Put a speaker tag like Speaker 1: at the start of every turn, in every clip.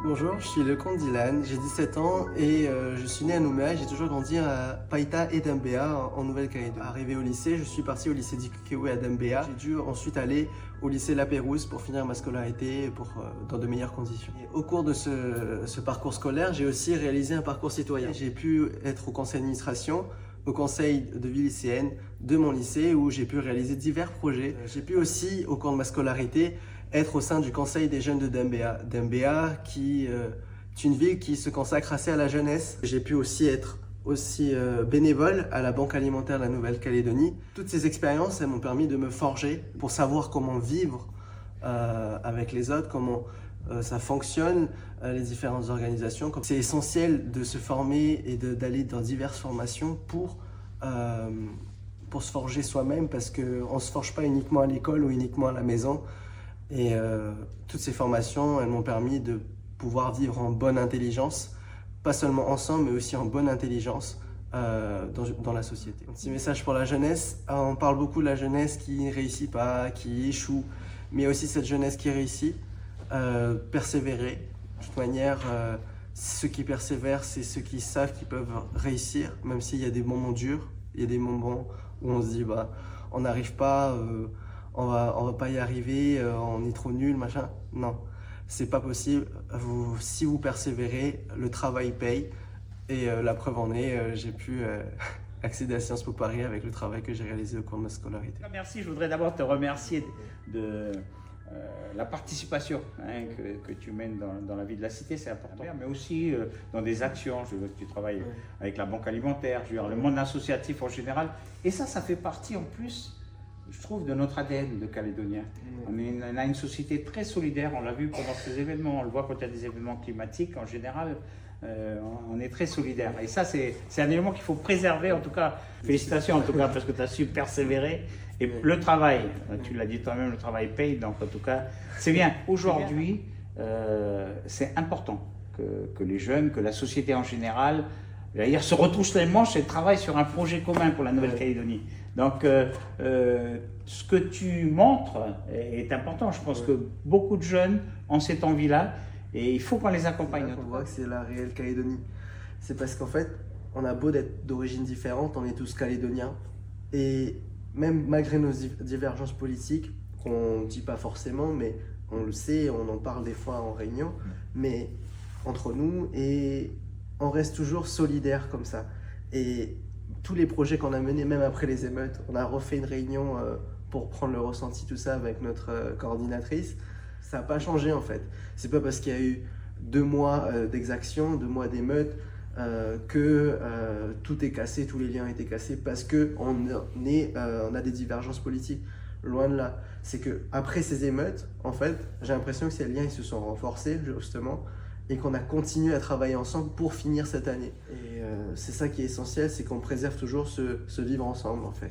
Speaker 1: Bonjour, je suis le comte Dylan, j'ai 17 ans et je suis né à Nouméa. J'ai toujours grandi à Païta et Dembéa en Nouvelle-Calédonie. Arrivé au lycée, je suis parti au lycée d'Ikikewe à Dembéa. J'ai dû ensuite aller au lycée La Pérouse pour finir ma scolarité dans de meilleures conditions. Et au cours de ce parcours scolaire, j'ai aussi réalisé un parcours citoyen. J'ai pu être au conseil d'administration, au conseil de vie lycéenne de mon lycée où j'ai pu réaliser divers projets. J'ai pu aussi, au cours de ma scolarité, être au sein du conseil des jeunes de Dembéa. Dembéa qui est une ville qui se consacre assez à la jeunesse. J'ai pu aussi être bénévole à la Banque alimentaire de la Nouvelle-Calédonie. Toutes ces expériences, elles m'ont permis de me forger pour savoir comment vivre avec les autres, comment ça fonctionne, les différentes organisations. C'est essentiel de se former et d'aller dans diverses formations pour se forger soi-même, parce qu'on ne se forge pas uniquement à l'école ou uniquement à la maison. Et toutes ces formations, elles m'ont permis de pouvoir vivre en bonne intelligence, pas seulement ensemble, mais aussi en bonne intelligence dans la société. Un petit message pour la jeunesse. On parle beaucoup de la jeunesse qui ne réussit pas, qui échoue, mais il y a aussi cette jeunesse qui réussit. Persévérer. De toute manière, ceux qui persévèrent, c'est ceux qui savent qu'ils peuvent réussir, même s'il y a des moments durs, il y a des moments où on se dit on n'arrive pas, on va pas y arriver, on est trop nul, machin. Non, c'est pas possible. Si vous persévérez, le travail paye. Et la preuve en est, j'ai pu accéder à Sciences Po Paris avec le travail que j'ai réalisé au cours de ma scolarité.
Speaker 2: Merci, je voudrais d'abord te remercier de la participation que tu mènes dans la vie de la cité, c'est important, mais aussi dans des actions. Je veux que tu travailles avec la Banque alimentaire, je veux dire, le monde associatif en général. Et ça fait partie en plus, je trouve, de notre ADN de Calédonien. On a une société très solidaire, on l'a vu pendant ces événements, on le voit quand il y a des événements climatiques, en général, on est très solidaire. Et ça, c'est un élément qu'il faut préserver, en tout cas. Félicitations en tout cas, parce que tu as su persévérer. Et le travail, tu l'as dit toi-même, le travail paye, donc en tout cas, c'est bien. Aujourd'hui, c'est important que les jeunes, que la société en général, d'ailleurs, se retroussent les manches et travaillent sur un projet commun pour la Nouvelle-Calédonie. Donc, ce que tu montres est important. Je pense que beaucoup de jeunes ont cette envie-là et il faut qu'on les accompagne.
Speaker 1: On voit que c'est la réelle Calédonie. C'est parce qu'en fait, on a beau d'être d'origines différentes, on est tous calédoniens. Et même malgré nos divergences politiques, qu'on ne dit pas forcément, mais on le sait, on en parle des fois en réunion, mais entre nous, et on reste toujours solidaires comme ça. Et tous les projets qu'on a menés, même après les émeutes, on a refait une réunion pour prendre le ressenti, tout ça, avec notre coordinatrice. Ça n'a pas changé en fait. C'est pas parce qu'il y a eu 2 mois d'exactions, 2 mois d'émeutes, que tout est cassé, tous les liens ont été cassés parce qu'on a des divergences politiques. Loin de là. C'est qu'après ces émeutes, en fait, j'ai l'impression que ces liens ils se sont renforcés justement et qu'on a continué à travailler ensemble pour finir cette année. Et c'est ça qui est essentiel, c'est qu'on préserve toujours ce vivre ensemble en fait.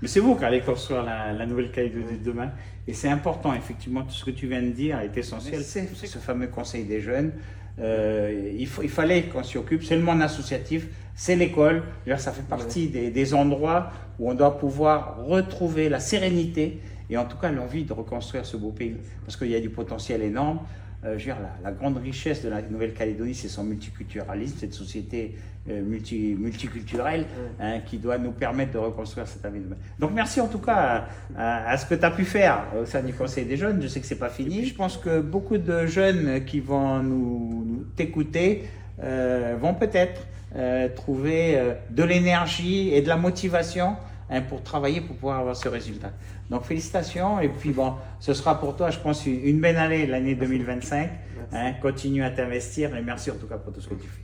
Speaker 2: Mais c'est vous qui allez construire la Nouvelle-Calédonie de demain. Et c'est important, effectivement, tout ce que tu viens de dire est essentiel. C'est ce fameux conseil des jeunes. Il fallait qu'on s'y occupe, c'est le monde associatif, c'est l'école, ça fait partie des endroits où on doit pouvoir retrouver la sérénité et en tout cas l'envie de reconstruire ce beau pays, parce qu'il y a du potentiel énorme. Je veux dire, la grande richesse de la Nouvelle-Calédonie, c'est son multiculturalisme, cette société multiculturelle qui doit nous permettre de reconstruire cet avenir. Donc merci en tout cas à ce que tu as pu faire au sein du Conseil des jeunes. Je sais que c'est pas fini. Je pense que beaucoup de jeunes qui vont nous t'écouter vont peut-être trouver de l'énergie et de la motivation pour travailler, pour pouvoir avoir ce résultat. Donc félicitations, et puis bon, ce sera pour toi, je pense, une belle année, l'année 2025. Continue à t'investir, et merci en tout cas pour tout ce que tu fais.